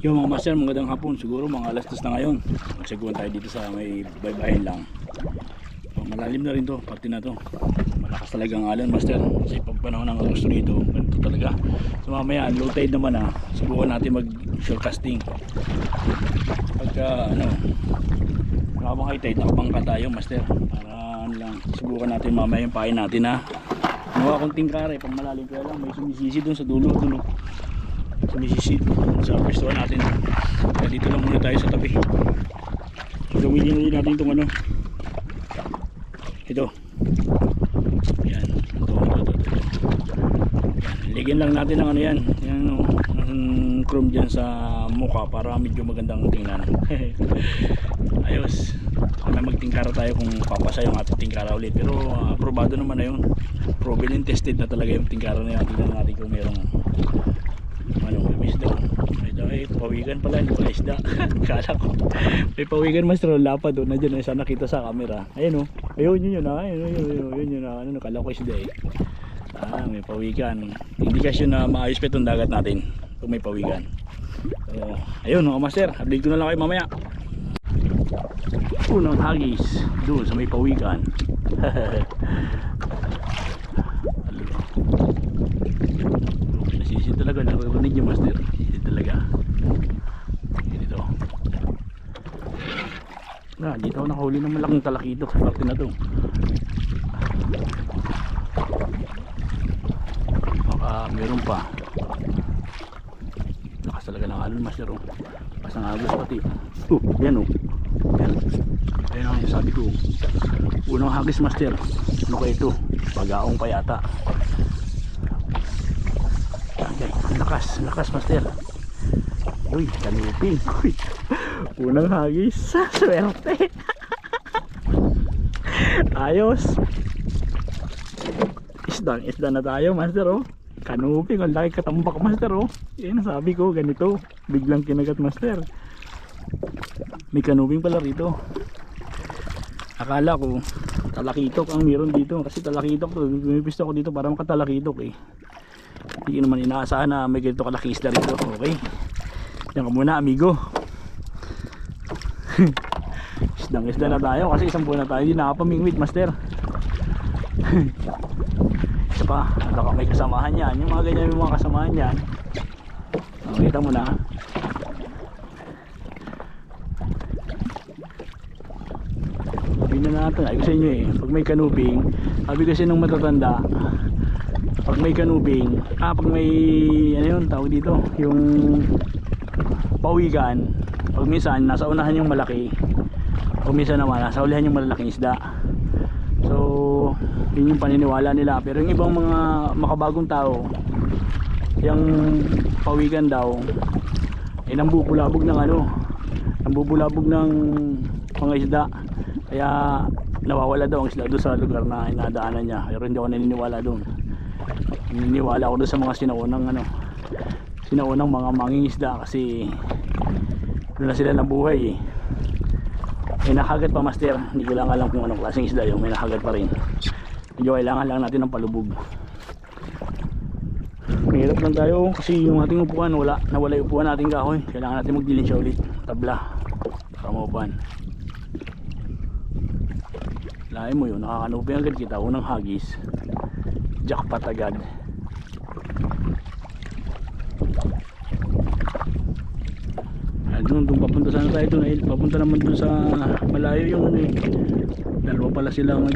Yung mga master, magandang hapon. Siguro mga alas 2 na ngayon. Magsiguan tayo dito sa may baybayin lang. Malalim na rin to, pati na to. Malakas talaga ang alon, master. Kasi pag panahon ng Agosto dito, ganito talaga. So mamaya, low tide naman subukan natin mag shore casting. Pagka habang high tide, nakabangka tayo, master. Para lang, subukan natin mamaya yung pain natin Nawa akong tingkare, pag malalim kaya lang, may sumisisi dun sa dulo. Sumisisi sa pwestuhan natin. Kaya dito lang muna tayo sa tabi. Gamitin natin itong ito. Yan. Ito. Ligyan lang natin ng yan. Yung chrome dyan sa mukha para medyo magandang tingnan. Ayos. Kaya magtingkara tayo kung papasa yung ating tingkara ulit. Pero aprobado naman na yun. Proven and tested na talaga yung tingkara na yan. Tingnan natin kung merong may isda. Ay, pawigan pala, hindi pala isda. Kala ko may pawigan, master. Lapad doon na dyan. Sana nakita sa camera. Ayun ayun yun ayun, kala ko isda may pawigan. Indikasyon na maayos pa itong dagat natin kung may pawigan. So, ayun mga master, update ko na lang kayo mamaya. Unang hagis doon sa may pawigan. Nasisi talaga, narinig nyo master. Nasisi talaga. Dito dito ako nakahuli ng malaking talakitok sa parte na to. Baka meron pa. Lakas talaga ng alon, master. Pasang agos pati. Yan Ayan ang sabi ko. Unang hagis, master. Ano kayo ito? Pag-aong pa yata. Okay, lakas master. Uy, kanuping. Unang hagis. Swerte. Ayos. Isda na tayo, master. Kanuping, ang laki katambak, master. Yan sabi ko, ganito. Biglang kinagat, master. May kanuping pala rito. Akala ko talakitok ang meron dito. Kasi talakitok to, pumipisto ko dito para makatalakitok Hindi naman inaasahan na may ganito kalaki isda rito. Okay, yan ka muna, amigo. Isda na tayo kasi isang buwan na tayo hindi nakapamingwit, master. Isa pa, may kasamahan yan. Yung mga ganyan, yung mga kasamahan yan. Makita mo na. Sabi na natin, ay ko sa inyo pag may kanuping, sabi kasi nung matatanda, pag may kanuping, pag may tawag dito, yung pawigan, pag minsan nasa unahan yung malaki, pag minsan naman nasa ulihan yung malalaking isda. So yun yung paniniwala nila. Pero yung ibang mga makabagong tao, yung pawigan daw nambubulabog ng nambubulabog ng mga isda, kaya nawawala daw ang isda doon sa lugar na inadaanan niya. Pero hindi ako naniniwala doon. Naniniwala ako doon sa mga sinaunang mga mangingisda, kasi doon na sila nabuhay May nakagat pa, master. Hindi ko lang alam kung anong klaseng isda yung may nakagat pa rin. Medyo kailangan lang natin ng palubog. Mahirap lang tayo kasi yung ating upuan nawala yung upuan nating kahoy. Kailangan natin magdilin siya ulit, tabla para maupuan. Lain mo yun, nakakanupin agad kita. Unang hagis, jackpot agad. Doon papunta sana tayo doon, papunta naman doon sa malayo yung dalawa pala silang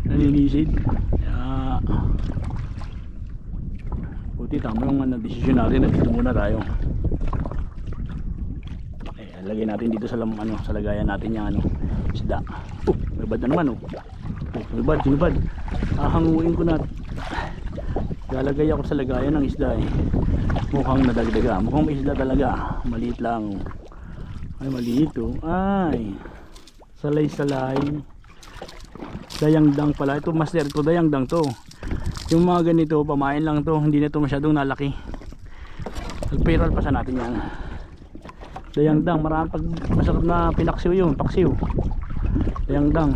naninisid. Buti tama yung desisyon natin na dito muna tayo. Lagay natin dito sa sa lagayan natin yung isda. May bad na naman may bad. Hanguin ko na. Lalagay ako sa lagayan ng isda mukhang nadagdaga, mukhang may isda talaga. Maliit lang. Ay, maliit ay salay dayangdang pala ito, master. Ito dayangdang to. Yung mga ganito pamain lang to, hindi na to masyadong nalaki. Nagpiral pa sa natin yan. Dayangdang, marami pag masarap na pinaksiw yun, paksiw. Dayangdang.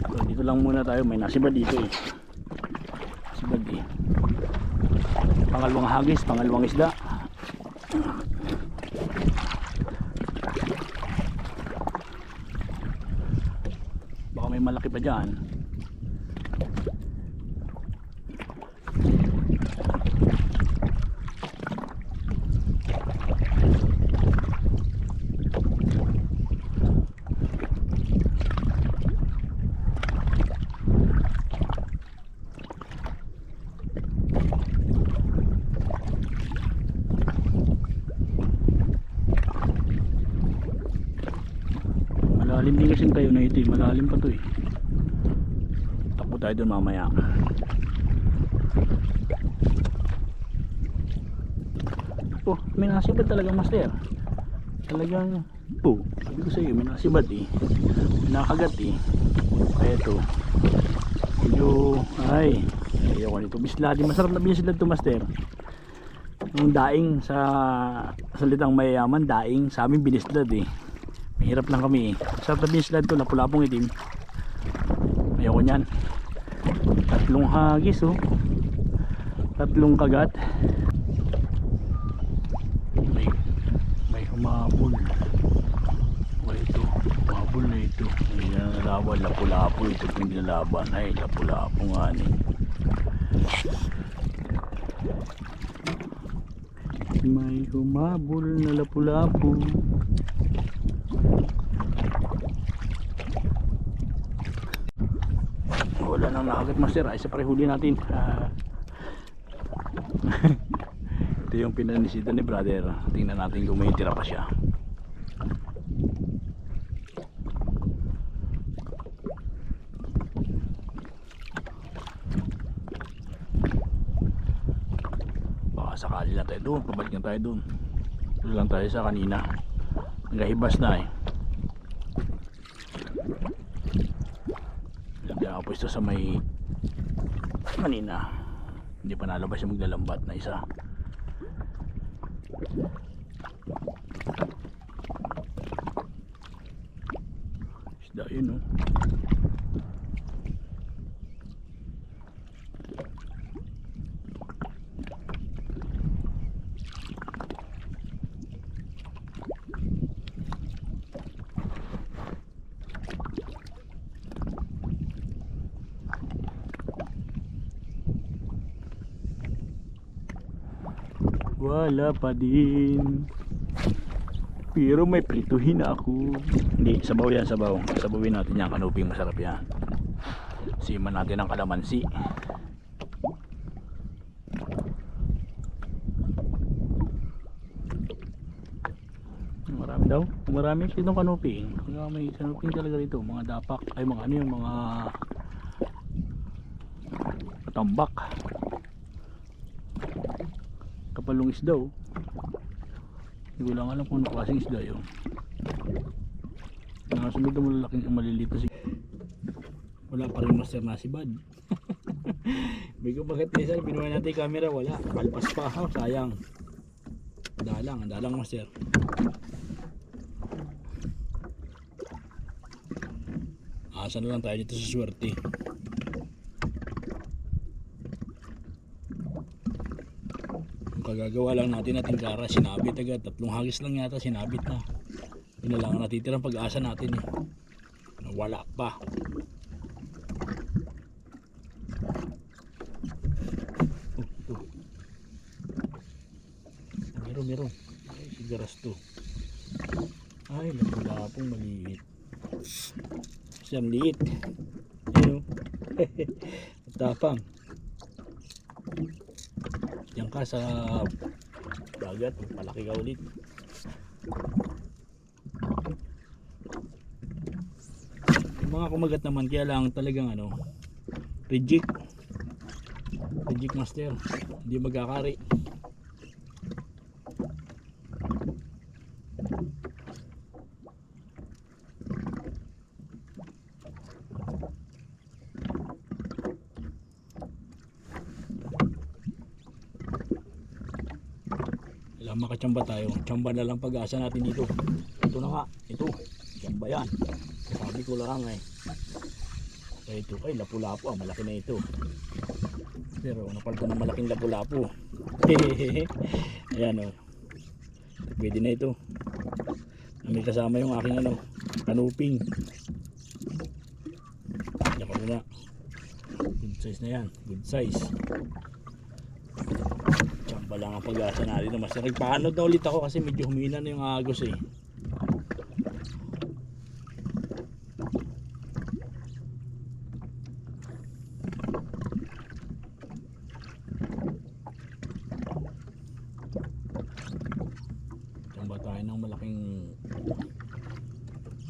So, dito lang muna tayo, may nasibad dito Nasibad Pangalawang hagis, pangalawang isda. Baka may malaki pa dyan. Malalim din kasi tayo na ito eh. Malalim pa to eh. Takbo tayo doon mamaya. Oh, may nasibad talaga, master. Talagang sabi ko sa iyo, may nasibad eh. Nakagat eh. Kaya ito medyo ayaw ko nito. Bislad, masarap na bislad to, master. Yung daing sa salitang mayayaman, daing sa amin binislad eh. Mahirap lang kami eh. Sarap na bislad to, lapulapong itim. Ayaw ko nyan. 3 hagis oh. 3 kagat. May humabol. Ito, humabol na ito. Hindi na nalaban, lapu-lapo ito. Hindi nalaban. Ay, lapu-lapo nga ni. May humabol na lapu-lapo. Wala nang nakagat, master. Ay, sa parehuli natin. Ito yung pinanisita ni brother. Tingnan natin kung may tira pa siya. Baka sakali lang tayo doon. Pabalik na tayo doon. Doon lang tayo sa kanina. Nagahibas na eh. Lagyan ako pwesto sa may kanina. Hindi pa nalabas yung maglalambat na isa. Isda yun oh. Wala pa din. Pero may prituhin ako. Hindi, sabaw yan, sabaw. Sabawin natin yan, kanuping masarap yan. Siman natin ang kalamansi. Marami daw. Marami itong kanuping. May kanuping talaga dito. Mga dapak, ay mga ano yung mga tambak. Kapalong isda oh. Hindi ko lang alam kung ano klaseng isda yun. Nakasunod na malalaking maliliit na wala pa rin, master, nasibad. May bakit nisa binuha natin yung camera, wala. Palpas pa oh, sayang. Ang dalang master. Asa na lang tayo dito sa swerte. Kagagawa lang natin ating kara, sinabit agad. 3 hagis lang yata sinabit na. Yun na lang ang natitirang pag-asa natin eh. Wala pa. Meron. Ay, sigaras to. Ay, lapu-lapong maliit. Siyang liit. Ayun. Tapang. Diyan ka sa dagat, malaki ka ulit. Yung mga kumagat naman, kaya lang talagang ano, reject master, hindi magkakari. Makachamba tayo, chamba na lang pag-asa natin dito. Ito na nga, ito chamba yan, sabi ko lang eh. Kaya ito, ay lapu-lapu, malaki na ito. master, oh, napalitan ng malaking lapu-lapu. Ayan, oh. Pwede na ito. May kasama yung aking ano, kanuping. Diyan pa muna. Good size na yan, good size. Tsamba lang ang pag-asa natin, master. Nagpahanod na ulit ako kasi medyo humina na yung agos eh. Tayo ng malaking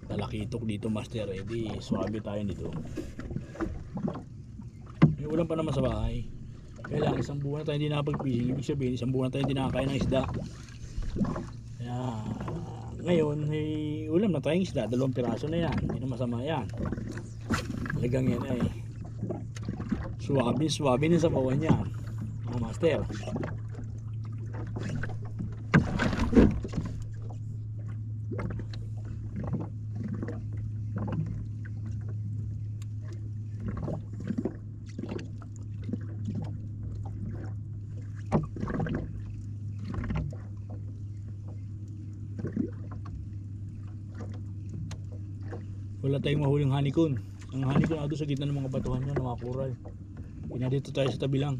talakitok dito, master. Eh di swabe tayo dito. May ulan pa naman sa bahay. Kaya lang isang buwan na tayo hindi nakapag-fishing. Ibig sabihin isang buwan na tayo hindi nakakain ng isda. Kaya ngayon may ulam na tayong isda. 2 piraso na yan, hindi na masama yan. Talagang yan ay swabe din sa bawan yan, mga master. Wala tayong mahuling hanikon. Ang hanikon na doon sa gitna ng mga batuhan nyo, ng mga coral. Dito tayo sa tabi lang.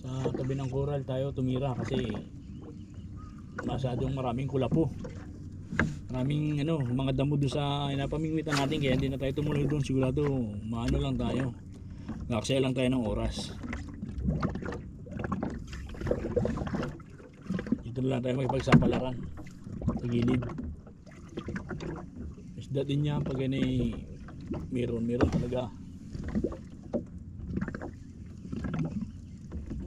Sa tabi ng coral tayo tumira kasi masyadong maraming kulapo. Maraming ano, mga damo doon sa inapamingwitan natin, kaya hindi na tayo tumuloy doon. Sigurado maano lang tayo. Nakaksaya lang tayo ng oras. Dito lang tayo makipagsapalaran sa gilid. Isda din yan pag ganay meron talaga.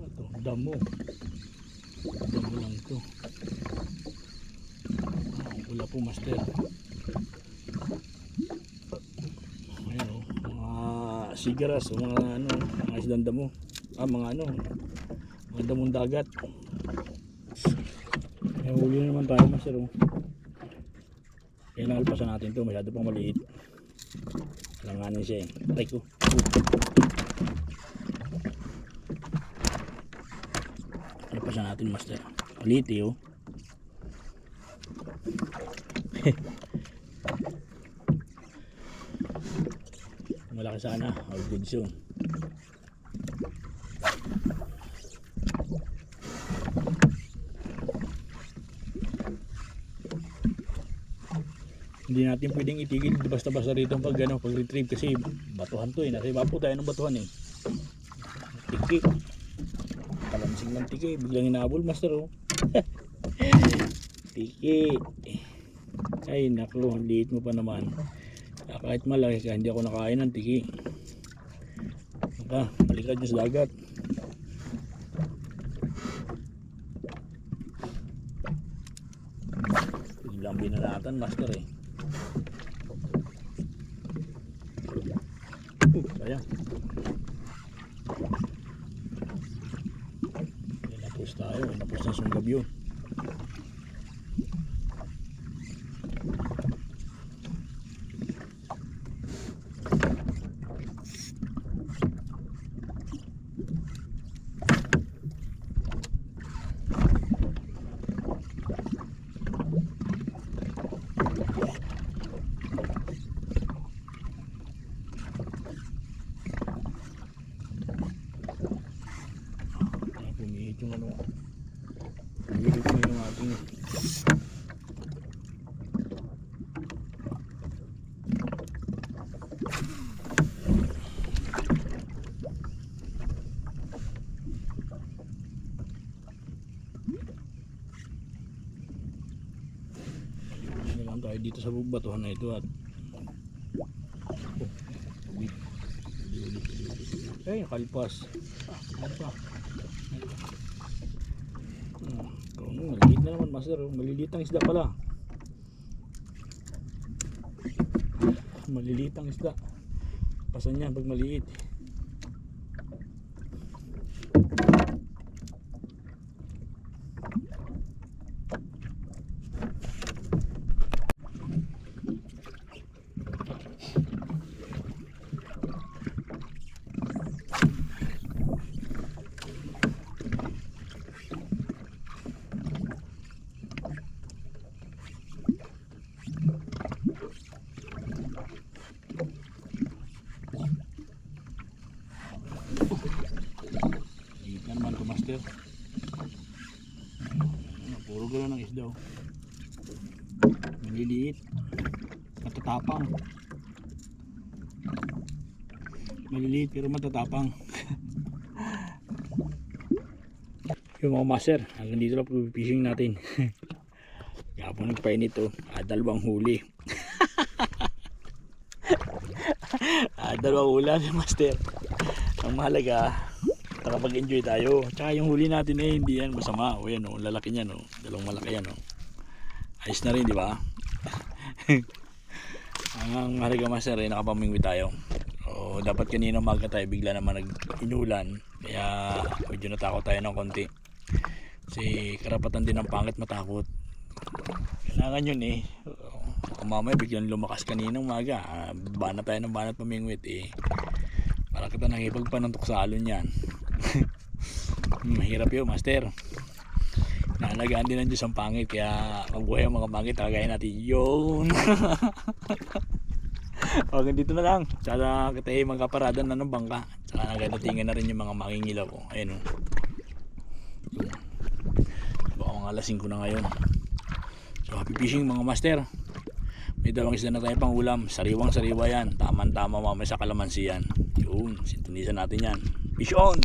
Ito, damo lang ito. Wala po, master. Ayan o, mga sigaras o mga ano, mga isdang damo. Mga ano, mga damong dagat. Ayan, huli na naman tayo, master o. Kaya nalpasan natin ito, masyado pang maliit. Alanganin siya eh. Aray ko. Nalpasan natin, master. Maliit eh oh. Malaki sana. All good soon. Hindi natin pwedeng itigil basta-basta rito pag ano, pag retrieve kasi batuhan to eh. Nasa iba po tayo ng batuhan eh. Tiki. Kalansing ng tiki. Biglang inaabol, master oh. Tiki. Ay naku, liit mo pa naman. Kahit malaki ka, hindi ako nakain ng tiki. Balikan nyo sa dagat. Biglang binalatan, master eh. Sayang. Napos tayo, napos na sunggab yun. Yung ano, ulit na yung ating lang tayo dito sa batuhan na ito at ay kalpas maliit na naman, master. Maliliit ang isda pala. Maliliit ang isda. Pasan yan pag maliit. Yan naman to master. Puro gano'n ng isda. Maliliit. Matatapang. Maliliit pero matatapang. Yung mga master, hanggang dito lang pag-fishing natin. Kaya po nagpainit to. Dalawang huli. Dalawang ulam master. Ang mahalaga, nakapag-enjoy tayo. Tsaka yung huli natin hindi yan masama. O yan o, lalaki niyan o. Dalawang malaki yan o. Ayos na rin, di ba? Ang mahalaga master ay nakapamingwi tayo. O, dapat kanina umaga tayo bigla naman nag-inulan. Kaya medyo natakot tayo ng konti. Kasi karapatan din ng pangit matakot. Kailangan yun eh. Kung mamaya biglang lumakas kanina umaga, banat tayo ng banat pamingwit eh. Para kita nakipagpanantok sa alon yan. Mahirap yun master. Naalagaan din ng Diyos ang pangit. Kaya magbuhay ang mga pangit, tagayin natin yun. Okay, dito na lang. Tsaka kita eh magkaparada na ng bangka. Tsaka nagadatingan na rin yung mga mangingilaw ko. Ayun o. Baka mga alas 5 na ngayon. So happy fishing mga master. May dalawang isda na tayo pang ulam. Sariwang sariwa yan. Tama-tama mamaya sa kalamansi yan. Yun, sintonisan natin yan. Fish on!